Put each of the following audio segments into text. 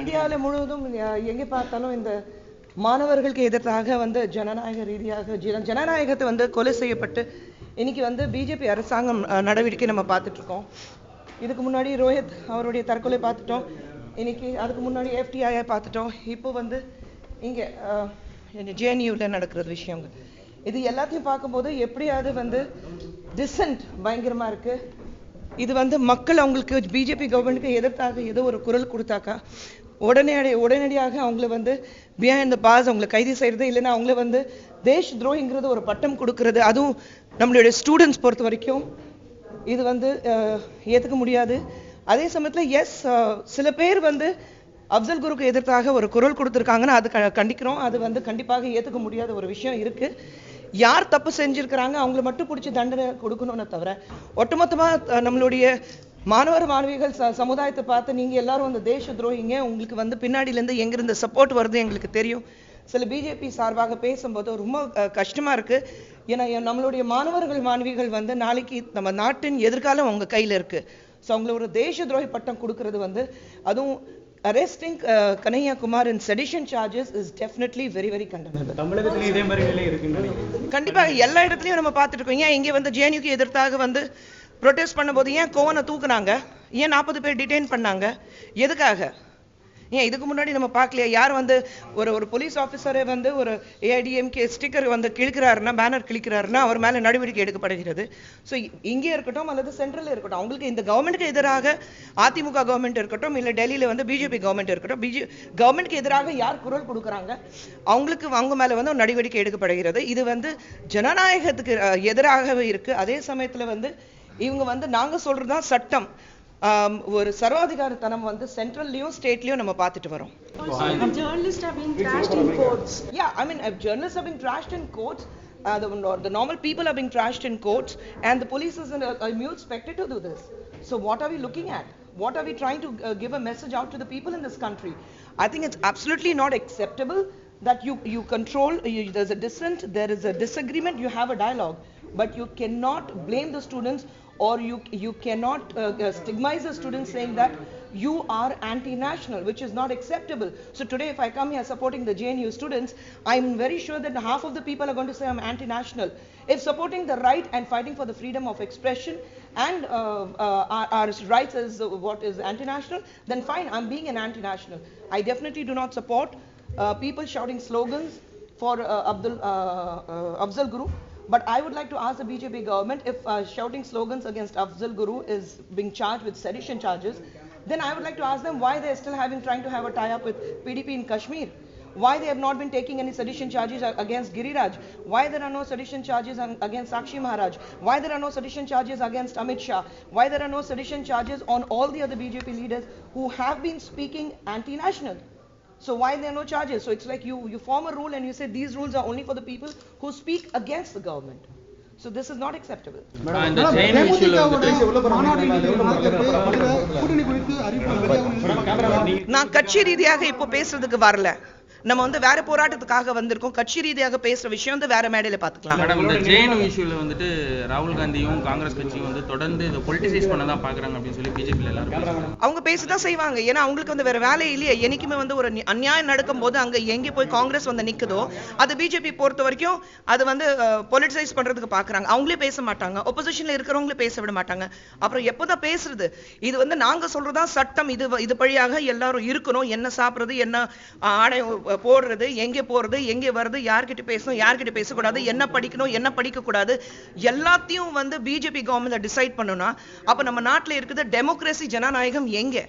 இந்தியாவில் முழுவதும் எங்கே பார்த்தாலும் இந்த மாணவர்களுக்கு எதிராக வந்து ஜனநாயக ரீதியாக ஜனநாயகத்தை வந்து கொலை செய்யப்பட்டு இன்னைக்கு வந்து பிஜேபி அரசாங்கம் நடவடிக்கை நம்ம பார்த்துட்டு இருக்கோம். இதுக்கு முன்னாடி ரோஹித் அவருடைய தற்கொலை பார்த்துட்டோம், இன்னைக்கு அதுக்கு முன்னாடி FTI பார்த்துட்டோம், இப்போ வந்து இங்கே JNUவில் நடக்கிறது விஷயங்கள். இது எல்லாத்தையும் பார்க்கும்போது எப்படியாவது வந்து டிசன்ட் பயங்கரமாக இருக்கு. இது வந்து மக்கள் அவங்களுக்கு பிஜேபி கவர்மெண்ட்டுக்கு எதிர்த்தாக ஏதோ ஒரு குரல் கொடுத்தாக்கா உடனடியாக அவங்கள வந்து பிஹைண்ட் த பாஸ் அவங்களை கைது செய்யறது, இல்லைன்னா அவங்கள வந்து தேஷ் துரோகிங்கிறது ஒரு பட்டம் கொடுக்கறது, அதுவும் நம்மளுடைய ஸ்டூடெண்ட்ஸ் பொறுத்த வரைக்கும் இது வந்து ஏற்றுக்க முடியாது. அதே சமயத்தில் சில பேர் வந்து அப்சல் குருக்கு எதிர்த்தாக ஒரு குரல் கொடுத்துருக்காங்கன்னா அது கண்டிக்கிறோம். அது வந்து கண்டிப்பாக ஏற்றுக்க முடியாத ஒரு விஷயம் இருக்கு. யார் தப்பு செஞ்சிருக்கிறாங்க அவங்கள மட்டும் பிடிச்சி தண்டனை கொடுக்கணும்னு தவிர ஒட்டுமொத்தமாக நம்மளுடைய மாணவர் மாணவிகள் சமுதாயத்தை பார்த்து நீங்கள் எல்லாரும் அந்த தேச துரோகிங்க, உங்களுக்கு வந்து பின்னாடியிலேருந்து எங்கிருந்து சப்போர்ட் வருது எங்களுக்கு தெரியும். சில பிஜேபி சார்பாக பேசும்போது ரொம்ப கஷ்டமாக இருக்குது. ஏன்னா நம்மளுடைய மாணவர்கள் மாணவிகள் வந்து நாளைக்கு நம்ம நாட்டின் எதிர்காலம் அவங்க கையில் இருக்குது. ஸோ அவங்கள ஒரு தேச துரோகி பட்டம் கொடுக்கறது வந்து, அதுவும் arresting Kanhaiya Kumar in sedition charges is definitely very very condemnable. தமிழகத்துல இதே மாதிரி நிலை இருக்குன்னு கண்டிப்பாக எல்லா இடத்துலையும் நம்ம பார்த்துட்டு இருக்கோம். ஏன் இங்கே வந்து JNUக்கு எதிர்த்தாக வந்து ப்ரொடெஸ்ட் பண்ணும்போது ஏன் கோவனை தூக்குனாங்க, ஏன் 40 பேர் டிடெயின் பண்ணாங்க, எதுக்காக? ஏன் இதுக்கு முன்னாடி நம்ம பார்க்கலையா? யார் வந்து ஒரு போலீஸ் ஆஃபீஸரே வந்து ஒரு AIDMK ஸ்டிக்கர் வந்து கிழிக்கிறாருன்னா, பேனர் கிழிக்கிறாருன்னா அவர் மேலே நடவடிக்கை எடுக்கப்படுகிறது. ஸோ இங்கே இருக்கட்டும் அல்லது சென்ட்ரலில் இருக்கட்டும், அவங்களுக்கு இந்த கவர்மெண்ட்டுக்கு எதிராக அதிமுக கவர்மெண்ட் இருக்கட்டும், இல்லை டெல்லியில் வந்து பிஜேபி கவர்மெண்ட் இருக்கட்டும், கவர்மெண்ட்டுக்கு எதிராக யார் குரல் கொடுக்குறாங்க அவங்களுக்கு அவங்க மேலே வந்து நடவடிக்கை எடுக்கப்படுகிறது. இது வந்து ஜனநாயகத்துக்கு எதிராகவே இருக்குது. அதே சமயத்தில் வந்து இவங்க வந்து நாங்கள் சொல்கிறது தான் சட்டம், ஒரு சர்வாதிகாரத்தனம் வந்து சென்ட்ரல்லையும் ஸ்டேட்லையும் நம்ம பார்த்துட்டு வரோம். Journalists are being trashed in courts. Yeah, I mean, journalists are being trashed in courts. The normal people are being trashed in courts, and the police is a mute spectator to do this. So what are we looking at? What are we trying to give a message out to the people in this country? I think it's absolutely not acceptable that you control, there's a dissent, there is a disagreement, you have a dialogue, but you cannot blame the students, or you cannot stigmatize the students saying that you are anti-national, which is not acceptable. So today if I come here supporting the JNU students, I'm very sure that half of the people are going to say I'm anti-national. If supporting the right and fighting for the freedom of expression and our rights is what is anti-national, then fine, I'm being an anti-national. I definitely do not support people shouting slogans for Afzal Guru. But I would like to ask the BJP government, if shouting slogans against Afzal Guru is being charged with sedition charges, then I would like to ask them why they are still trying to have a tie-up with PDP in Kashmir. Why they have not been taking any sedition charges against Giriraj? Why there are no sedition charges against Sakshi Maharaj? Why there are no sedition charges against Amit Shah? Why there are no sedition charges on all the other BJP leaders who have been speaking anti-national? So why there are no charges? So it's like you form a rule and you say these rules are only for the people who speak against the government. So this is not acceptable. நான் கட்சி ரீதியாக இப்போ பேசுறதுக்கு வரல, நம்ம வந்து வேற போராட்டத்துக்காக வந்திருக்கோம். கட்சி ரீதியாக பேசுற விஷயம் வந்து வேற மேடையில பாத்துக்கலாம். மேடம், இந்த JNU இஷ்யூல வந்துட்டு ராகுல் காந்தியும் காங்கிரஸ் கட்சியும் வந்து தொடர்ந்து இதை பொலிட்டிசைஸ் பண்ண தான் பாக்குறாங்க அப்படின்னு சொல்லி பிஜேபியில் எல்லாரும் அவங்க பேசதான் செய்வாங்க. ஏன்னா அவங்களுக்கு வந்து வேற வேலை இல்லையே. என்னைக்குமே வந்து ஒரு அநியாயம் நடக்கும் போது அங்க எங்கே போய் காங்கிரஸ் வந்து நிக்குதோ அது பிஜேபி பொறுத்த வரைக்கும் அது வந்து பொலிட்டிசைஸ் பண்றதுக்கு பாக்குறாங்க. அவங்களே பேச மாட்டாங்க, ஒப்போசிஷன்ல இருக்கிறவங்களே பேச விட மாட்டாங்க. அப்புறம் எப்போதான் பேசுறது? இது வந்து நாங்க சொல்றதா சட்டம், இது வழியாக எல்லாரும் இருக்கணும். என்ன சாப்பிடுறது, என்ன ஆடை போடுறது, எங்கே போறது, எங்கே வருது, யார்கிட்ட பேசணும், யார்கிட்ட பேசக்கூடாது, என்ன படிக்கணும், என்ன படிக்க கூடாது, எல்லாத்தையும் வந்து பிஜேபி கவர்மெண்ட் டிசைட் பண்ணணும்னா அப்ப நம்ம நாட்டில் இருக்குது டெமோக்ரஸி, ஜனநாயகம் எங்கே?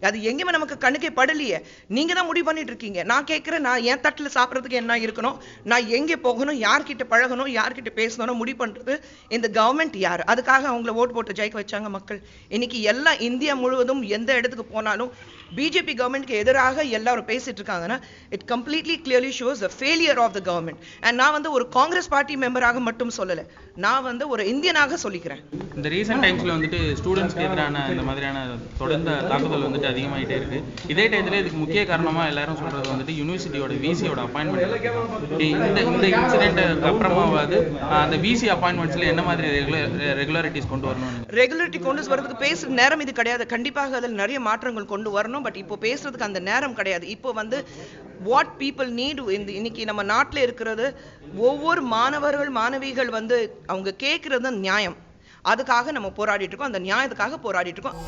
அது எங்கேயுமே நமக்கு கண்ணுக்கே படலையே. நீங்க தான் முடிவு பண்ணிட்டு இருக்கீங்க. நான் கேட்கிறேன், நான் என் தட்டில் சாப்பிட்றதுக்கு என்ன இருக்கணும், நான் எங்கே போகணும், யார்கிட்ட பழகணும், யார்கிட்ட பேசணும் முடிவு பண்றது இந்த கவர்மெண்ட் யார்? அதுக்காக அவங்கள ஓட்டு போட்டு ஜெயிக்க வச்சாங்க மக்கள். இன்னைக்கு எல்லா இந்தியா முழுவதும் எந்த இடத்துக்கு போனாலும் பிஜேபி கவர்மெண்ட்க்கு எதிராக எல்லாரும் பேசிட்டு இருக்காங்கன்னா it completely clearly shows the failure of the government. And நான் வந்து ஒரு காங்கிரஸ் பார்ட்டி மெம்பராக மட்டும் சொல்லலை, நான் வந்து ஒரு இந்தியனாக சொல்லிக்கிறேன். இந்த ரீசெண்ட் டைம்ஸ்ல வந்துட்டு ஸ்டூடெண்ட்ஸ்க்கு எதிரான இந்த மாதிரியான தொடர்ந்த தாக்குதல் வந்துட்டு அதிகமாகிட்டே இருக்கு. இதே டயத்துல இதுக்கு முக்கிய காரணமா எல்லாரும் சொல்றது வந்துட்டு யூனிவர்சிட்டியோட விசியோட அப்பாயின்மெண்ட். இந்த இன்சிடென்ட்க்கு அப்புறமாவது அந்த விசி அப்பாயின்மெண்ட்ஸ்ல என்ன மாதிரி ரெகுலாரிட்டிஸ் கொண்டு வரணும்? ரெகுலாரிட்டி கொண்டு வரதுக்கு பேசுற நேரம் இது கிடையாது. கண்டிப்பாக அதில் நிறைய மாற்றங்கள் கொண்டு வரணும். பட் இப்போ பேசுறதுக்கு அந்த நேரம் கிடையாது. இப்போ வந்து வாட் பீப்புள் நீட் இன்னைக்கு நம்ம நாட்டில் இருக்கிறது, ஒவ்வொரு மாணவர்கள் மாணவிகள் வந்து அவங்க கேட்கறது நியாயம். அதுக்காக நம்ம போராடிட்டு இருக்கோம். அந்த நியாயத்துக்காக போராடிட்டு இருக்கோம்.